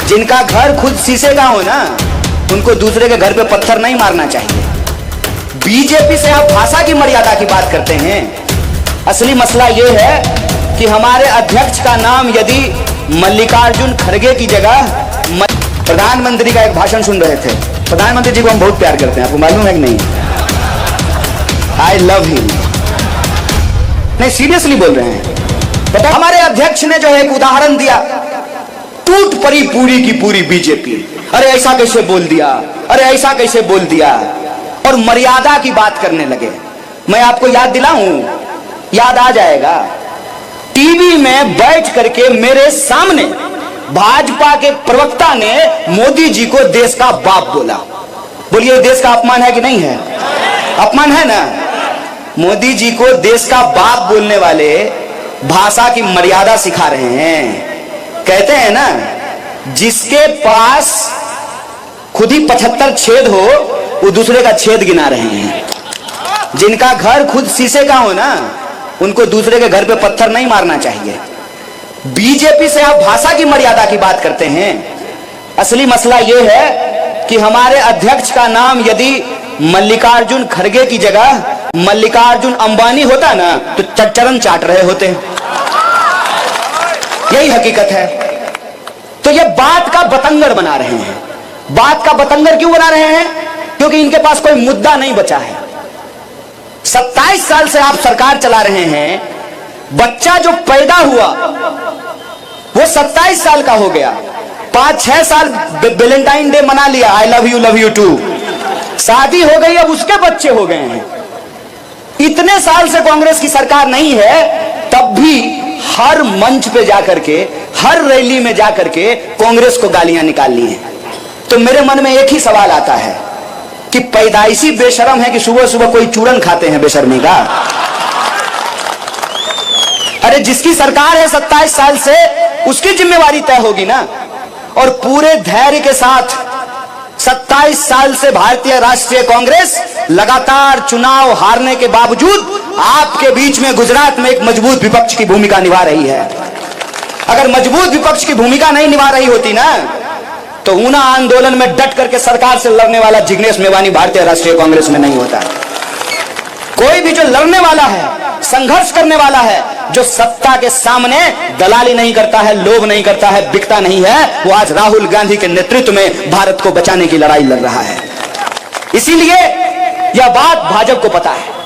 जिनका घर खुद शीशे का हो ना, उनको दूसरे के घर पे पत्थर नहीं मारना चाहिए। बीजेपी से आप भाषा की मर्यादा की बात करते हैं। असली मसला यह है कि हमारे अध्यक्ष का नाम यदि मल्लिकार्जुन खड़गे की जगह प्रधानमंत्री का एक भाषण सुन रहे थे। प्रधानमंत्री जी को हम बहुत प्यार करते हैं, आपको मालूम है कि नहीं? I love him. नहीं, सीरियसली बोल रहे हैं। बता, हमारे अध्यक्ष ने जो है एक उदाहरण दिया, टूट पड़ी पूरी की पूरी बीजेपी। अरे ऐसा कैसे बोल दिया, अरे ऐसा कैसे बोल दिया, और मर्यादा की बात करने लगे। मैं आपको याद दिलाऊं, याद आ जाएगा। टीवी में बैठ करके मेरे सामने भाजपा के प्रवक्ता ने मोदी जी को देश का बाप बोला। बोलिए, देश का अपमान है कि नहीं है? अपमान है ना। मोदी जी को देश का बाप बोलने वाले भाषा की मर्यादा सिखा रहे हैं। कहते हैं ना, जिसके पास खुद ही 75 छेद हो, वो दूसरे का छेद गिना रहे हैं। जिनका घर खुद शीशे का हो ना, उनको दूसरे के घर पे पत्थर नहीं मारना चाहिए। बीजेपी से आप भाषा की मर्यादा की बात करते हैं। असली मसला यह है कि हमारे अध्यक्ष का नाम यदि मल्लिकार्जुन खड़गे की जगह मल्लिकार्जुन अंबानी होता ना, तो चरण चाट रहे होते। यही हकीकत है। तो ये बात का बतंगड़ बना रहे हैं। बात का बतंगड़ क्यों बना रहे हैं? क्योंकि इनके पास कोई मुद्दा नहीं बचा है। 27 साल से आप सरकार चला रहे हैं। बच्चा जो पैदा हुआ वो 27 साल का हो गया। 5-6 साल वैलेंटाइन डे मना लिया, आई लव यू टू। शादी हो गई, अब उसके बच्चे हो गए हैं। इतने साल से कांग्रेस की सरकार नहीं है, तब भी हर मंच पे जाकर के, हर रैली में जाकर के कांग्रेस को गालियां निकालनी है। तो मेरे मन में एक ही सवाल आता है कि पैदाइशी बेशरम है कि सुबह सुबह कोई चूरन खाते हैं बेशर्मी का। अरे जिसकी सरकार है 27 साल से, उसकी जिम्मेवारी तय होगी ना। और पूरे धैर्य के साथ 27 साल से भारतीय राष्ट्रीय कांग्रेस लगातार चुनाव हारने के बावजूद आपके बीच में गुजरात में एक मजबूत विपक्ष की भूमिका निभा रही है। अगर मजबूत विपक्ष की भूमिका नहीं निभा रही होती ना, तो ऊना आंदोलन में डट करके सरकार से लड़ने वाला जिग्नेश मेवानी भारतीय राष्ट्रीय कांग्रेस में नहीं होता। कोई भी जो लड़ने वाला है, संघर्ष करने वाला है, जो सत्ता के सामने दलाली नहीं करता है, लोभ नहीं करता है, बिकता नहीं है, वो आज राहुल गांधी के नेतृत्व में भारत को बचाने की लड़ाई लड़ रहा है। इसीलिए यह बात भाजपा को पता है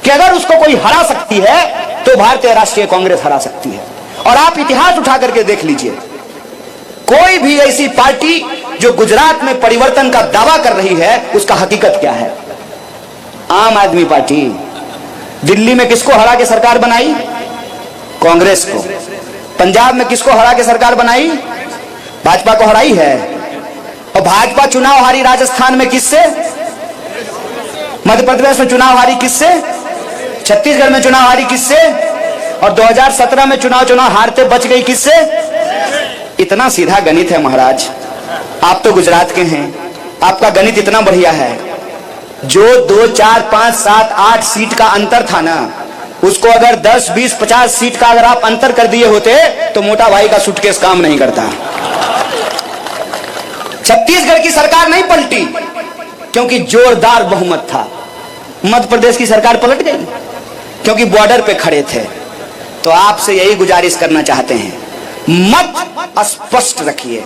कि अगर उसको कोई हरा सकती है तो भारतीय राष्ट्रीय कांग्रेस हरा सकती है। और आप इतिहास उठा करके देख लीजिए, कोई भी ऐसी पार्टी जो गुजरात में परिवर्तन का दावा कर रही है, उसका हकीकत क्या है? आम आदमी पार्टी। दिल्ली में किसको हरा के सरकार बनाई? कांग्रेस को। पंजाब में किसको हरा के सरकार बनाई? भाजपा को हराई है। और भाजपा चुनाव हारी राजस्थान में किससे? मध्य प्रदेश में चुनाव हारी किससे? छत्तीसगढ़ में चुनाव हारी किससे? और 2017 में चुनाव हारते बच गई किससे? इतना सीधा गणित है महाराज। आप तो गुजरात के हैं, आपका गणित इतना बढ़िया है। जो 2, 4, 5, 7, 8 सीट का अंतर था ना, उसको अगर 10, 20, 50 सीट का अगर आप अंतर कर दिए होते तो मोटा भाई का सूटकेस काम नहीं करता। छत्तीसगढ़ की सरकार नहीं पलटी क्योंकि जोरदार बहुमत था। मध्य प्रदेश की सरकार पलट गई क्योंकि बॉर्डर पे खड़े थे। तो आपसे यही गुजारिश करना चाहते हैं, मत स्पष्ट रखिए।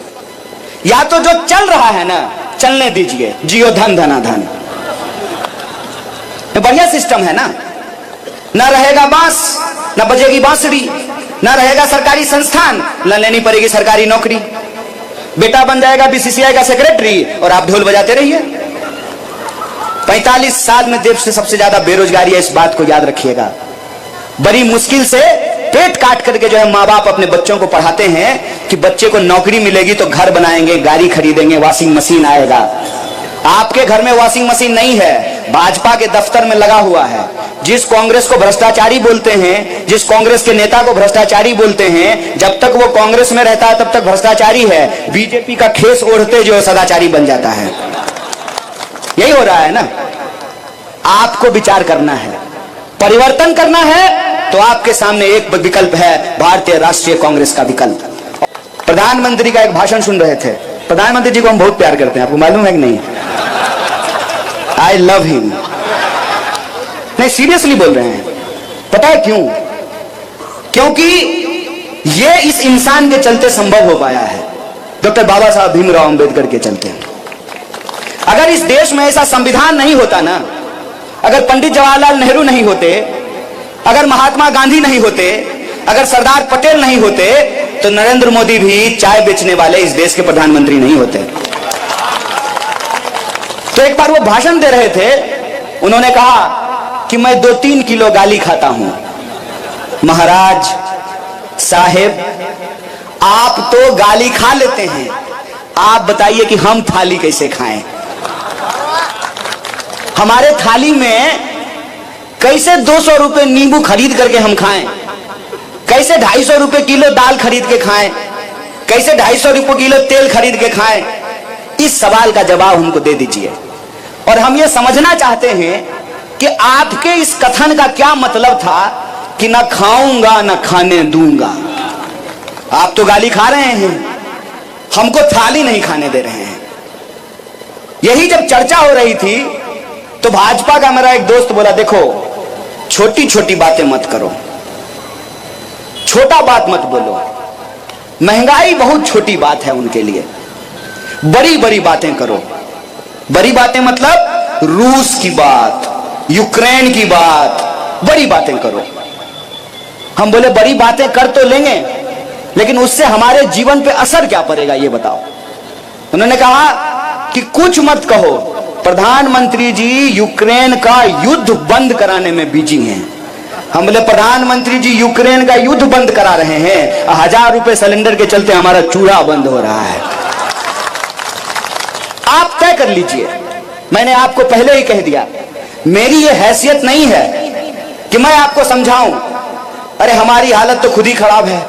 या तो जो चल रहा है ना, चलने दीजिए, जियो धन धनाधन। बढ़िया सिस्टम है ना। न रहेगा बांस, न बजेगी बांसुरी, न रहेगा सरकारी संस्थान, न लेनी पड़ेगी सरकारी नौकरी। बेटा बन जाएगा बीसीसीआई का सेक्रेटरी और आप ढोल बजाते रहिए। 45 साल में देश से सबसे ज्यादा बेरोजगारी है, इस बात को याद रखिएगा। बड़ी मुश्किल से पेट काट करके जो है माँ बाप अपने बच्चों को पढ़ाते हैं कि बच्चे को नौकरी मिलेगी तो घर बनाएंगे, गाड़ी खरीदेंगे, वॉशिंग मशीन आएगा। आपके घर में वॉशिंग मशीन नहीं है, भाजपा के दफ्तर में लगा हुआ है। जिस कांग्रेस को भ्रष्टाचारी बोलते हैं, जिस कांग्रेस के नेता को भ्रष्टाचारी बोलते हैं, जब तक वो कांग्रेस में रहता है तब तक भ्रष्टाचारी है। बीजेपी का खेस ओढ़ते जो सदाचारी बन जाता है। यही हो रहा है ना। आपको विचार करना है, परिवर्तन करना है, तो आपके सामने एक विकल्प है, भारतीय राष्ट्रीय कांग्रेस का विकल्प। प्रधान प्रधानमंत्री का एक भाषण सुन रहे थे। प्रधानमंत्री जी को हम बहुत प्यार करते हैं, आपको मालूम है कि नहीं? I love him. नहीं, सीरियसली बोल रहे हैं। पता है क्यों? क्योंकि ये इस इंसान के चलते संभव हो पाया है, डॉक्टर बाबा साहब भीमराव अंबेडकर के चलते। अगर इस देश में ऐसा संविधान नहीं होता ना, अगर पंडित जवाहरलाल नेहरू नहीं होते, अगर महात्मा गांधी नहीं होते, अगर सरदार पटेल नहीं होते, तो नरेंद्र मोदी भी चाय बेचने वाले इस देश के प्रधानमंत्री नहीं होते। तो एक बार वो भाषण दे रहे थे, उन्होंने कहा कि मैं 2-3 किलो गाली खाता हूं। महाराज साहेब, आप तो गाली खा लेते हैं, आप बताइए कि हम थाली कैसे खाएं? हमारे थाली में कैसे 200 रुपए नींबू खरीद करके हम खाएं? कैसे 250 रुपए किलो दाल खरीद के खाएं? कैसे 250 रुपए किलो तेल खरीद के खाएं? इस सवाल का जवाब हमको दे दीजिए। और हम ये समझना चाहते हैं कि आपके इस कथन का क्या मतलब था कि ना खाऊंगा ना खाने दूंगा। आप तो गाली खा रहे हैं, हमको थाली नहीं खाने दे रहे हैं। यही जब चर्चा हो रही थी तो भाजपा का मेरा एक दोस्त बोला, देखो छोटी छोटी बातें मत करो, छोटा बात मत बोलो। महंगाई बहुत छोटी बात है उनके लिए, बड़ी बड़ी बातें करो। बड़ी बातें मतलब रूस की बात, यूक्रेन की बात, बड़ी बातें करो। हम बोले बड़ी बातें कर तो लेंगे, लेकिन उससे हमारे जीवन पे असर क्या पड़ेगा ये बताओ। उन्होंने कहा कि कुछ मत कहो, प्रधानमंत्री जी यूक्रेन का युद्ध बंद कराने में बिजी हैं। हम बोले प्रधानमंत्री जी यूक्रेन का युद्ध बंद करा रहे हैं, 1000 रुपए सिलेंडर के चलते हमारा चूल्हा बंद हो रहा है। आप तय कर लीजिए। मैंने आपको पहले ही कह दिया, मेरी ये हैसियत नहीं है कि मैं आपको समझाऊं। अरे हमारी हालत तो खुद ही खराब है।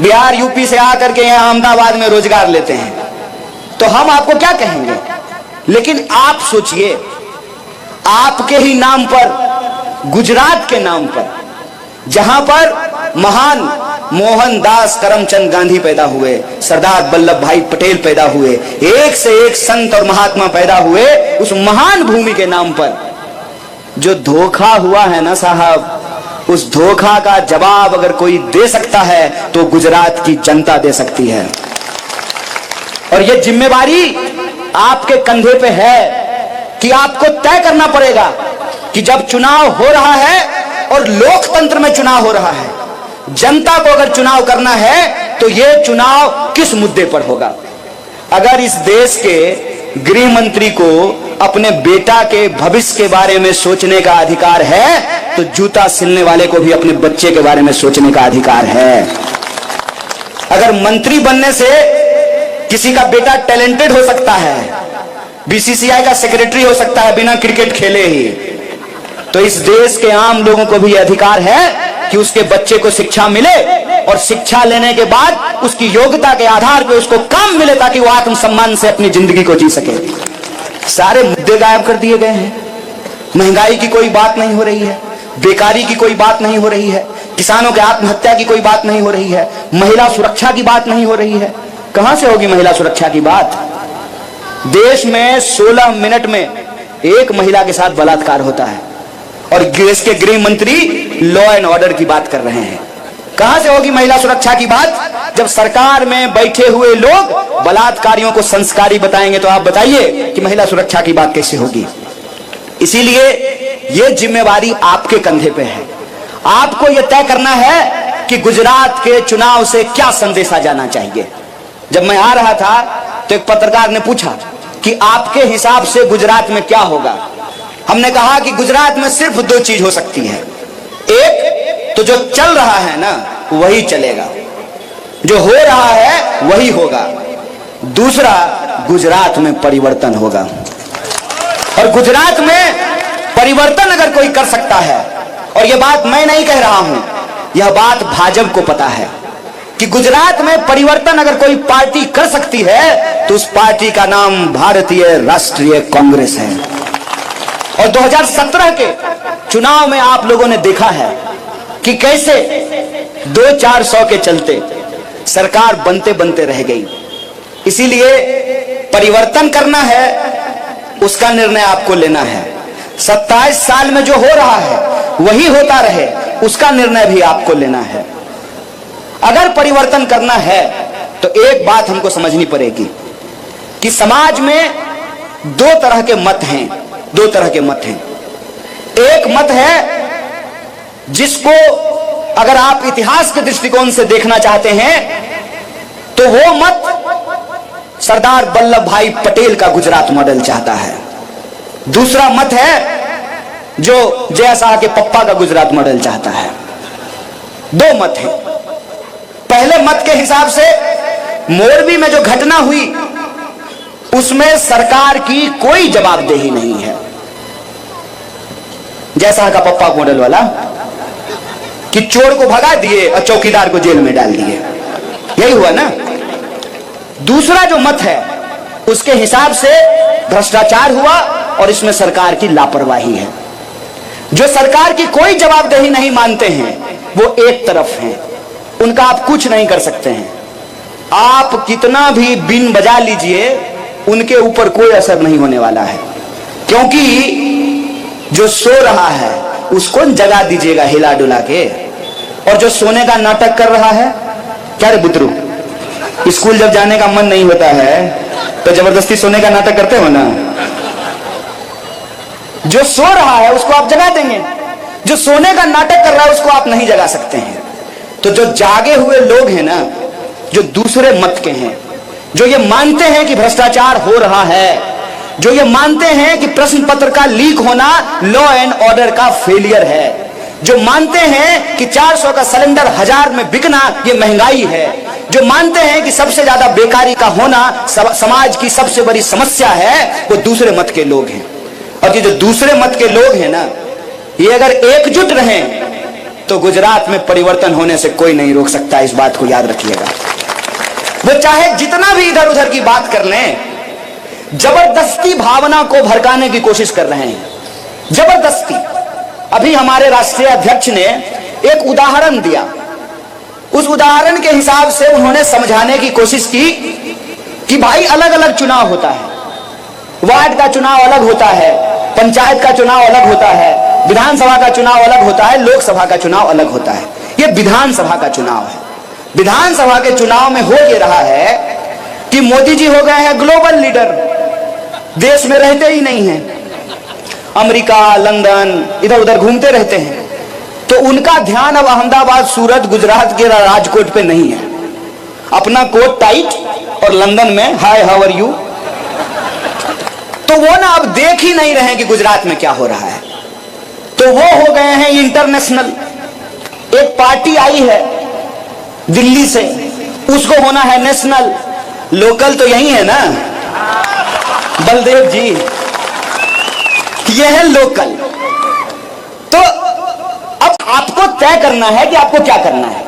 बिहार यूपी से आकर के यहाँ अहमदाबाद में रोजगार लेते हैं, तो हम आपको क्या कहेंगे? लेकिन आप सोचिए, आपके ही नाम पर, गुजरात के नाम पर, जहां पर महान मोहनदास करमचंद गांधी पैदा हुए, सरदार वल्लभ भाई पटेल पैदा हुए, एक से एक संत और महात्मा पैदा हुए, उस महान भूमि के नाम पर जो धोखा हुआ है ना साहब, उस धोखा का जवाब अगर कोई दे सकता है तो गुजरात की जनता दे सकती है। और यह जिम्मेवारी आपके कंधे पे है कि आपको तय करना पड़ेगा कि जब चुनाव हो रहा है और लोकतंत्र में चुनाव हो रहा है, जनता को अगर चुनाव करना है तो यह चुनाव किस मुद्दे पर होगा। अगर इस देश के गृह मंत्री को अपने बेटा के भविष्य के बारे में सोचने का अधिकार है, तो जूता सिलने वाले को भी अपने बच्चे के बारे में सोचने का अधिकार है। अगर मंत्री बनने से किसी का बेटा टैलेंटेड हो सकता है, बीसीसीआई का सेक्रेटरी हो सकता है बिना क्रिकेट खेले ही, तो इस देश के आम लोगों को भी अधिकार है कि उसके बच्चे को शिक्षा मिले और शिक्षा लेने के बाद उसकी योग्यता के आधार पर उसको काम मिले ताकि वो आत्मसम्मान से अपनी जिंदगी को जी सके। सारे मुद्दे गायब कर दिए गए हैं। महंगाई की कोई बात नहीं हो रही है, बेकारी की कोई बात नहीं हो रही है, किसानों के आत्महत्या की कोई बात नहीं हो रही है, महिला सुरक्षा की बात नहीं हो रही है। कहां से होगी महिला सुरक्षा की बात? देश में 16 मिनट में एक महिला के साथ बलात्कार होता है और देश के गृह मंत्री लॉ एंड ऑर्डर की बात कर रहे हैं। कहां से होगी महिला सुरक्षा की बात जब सरकार में बैठे हुए लोग बलात्कारियों को संस्कारी बताएंगे? तो आप बताइए कि महिला सुरक्षा की बात कैसे होगी? इसीलिए यह जिम्मेवारी आपके कंधे पे है। आपको यह तय करना है कि गुजरात के चुनाव से क्या संदेशा जाना चाहिए। जब मैं आ रहा था तो एक पत्रकार ने पूछा कि आपके हिसाब से गुजरात में क्या होगा। हमने कहा कि गुजरात में सिर्फ 2 चीज हो सकती है। एक तो जो चल रहा है ना वही चलेगा, जो हो रहा है वही होगा। दूसरा, गुजरात में परिवर्तन होगा। और गुजरात में परिवर्तन अगर कोई कर सकता है, और यह बात मैं नहीं कह रहा हूं, यह बात भाजपा को पता है कि गुजरात में परिवर्तन अगर कोई पार्टी कर सकती है तो उस पार्टी का नाम भारतीय राष्ट्रीय कांग्रेस है। और 2017 के चुनाव में आप लोगों ने देखा है कि कैसे 200-400 के चलते सरकार बनते बनते रह गई। इसीलिए परिवर्तन करना है, उसका निर्णय आपको लेना है। 27 साल में जो हो रहा है वही होता रहे, उसका निर्णय भी आपको लेना है। अगर परिवर्तन करना है तो एक बात हमको समझनी पड़ेगी कि समाज में दो तरह के मत हैं, दो तरह के मत हैं। एक मत है जिसको अगर आप इतिहास के दृष्टिकोण से देखना चाहते हैं तो वो मत सरदार वल्लभ भाई पटेल का गुजरात मॉडल चाहता है। दूसरा मत है जो जय शाह के पप्पा का गुजरात मॉडल चाहता है। दो मत हैं। पहले मत के हिसाब से मोरबी में जो घटना हुई उसमें सरकार की कोई जवाबदेही नहीं है। जय शाह का पप्पा मॉडल वाला कि चोर को भगा दिए और चौकीदार को जेल में डाल दिए, यही हुआ ना। दूसरा जो मत है उसके हिसाब से भ्रष्टाचार हुआ और इसमें सरकार की लापरवाही है। जो सरकार की कोई जवाबदेही नहीं मानते हैं वो एक तरफ हैं, उनका आप कुछ नहीं कर सकते हैं। आप कितना भी बीन बजा लीजिए उनके ऊपर कोई असर नहीं होने वाला है, क्योंकि जो सो रहा है उसको जगा दीजिएगा हिला डुला के, और जो सोने का नाटक कर रहा है, क्या रे बुतरू, स्कूल जब जाने का मन नहीं होता है तो जबरदस्ती सोने का नाटक करते हो ना। जो सो रहा है उसको आप जगा देंगे, जो सोने का नाटक कर रहा है उसको आप नहीं जगा सकते हैं। तो जो जागे हुए लोग हैं ना, जो दूसरे मत के हैं, जो ये मानते हैं कि भ्रष्टाचार हो रहा है, जो ये मानते हैं कि प्रश्न पत्र का लीक होना लॉ एंड ऑर्डर का फेलियर है, जो मानते हैं कि 400 का सिलेंडर 1000 में बिकना ये महंगाई है, जो मानते हैं कि सबसे ज्यादा बेकारी का होना समाज की सबसे बड़ी समस्या है, वो दूसरे मत के लोग हैं। और ये जो दूसरे मत के लोग हैं ना, ये अगर एकजुट रहें तो गुजरात में परिवर्तन होने से कोई नहीं रोक सकता। इस बात को याद रखिएगा। वो चाहे जितना भी इधर उधर की बात कर लें, जबरदस्ती भावना को भड़काने की कोशिश कर रहे हैं, जबरदस्ती। अभी हमारे राष्ट्रीय अध्यक्ष ने एक उदाहरण दिया, उस उदाहरण के हिसाब से उन्होंने समझाने की कोशिश की कि भाई अलग अलग चुनाव होता है, वार्ड का चुनाव अलग होता है, पंचायत का चुनाव अलग होता है, विधानसभा का चुनाव अलग होता है, लोकसभा का चुनाव अलग होता है। यह विधानसभा का चुनाव है। विधानसभा के चुनाव में हो ये रहा है कि मोदी जी हो गए हैं ग्लोबल लीडर, देश में रहते ही नहीं हैं, अमेरिका, लंदन, इधर उधर घूमते रहते हैं। तो उनका ध्यान अब अहमदाबाद, सूरत, गुजरात के राजकोट पे नहीं है। अपना कोट टाइट और लंदन में हाय हाउ आर यू। तो वो ना अब देख ही नहीं रहे कि गुजरात में क्या हो रहा है, तो वो हो गए हैं इंटरनेशनल। एक पार्टी आई है दिल्ली से, उसको होना है नेशनल। लोकल तो यही है ना, बलदेव जी, ये है लोकल। तो अब आपको तय करना है कि आपको क्या करना है।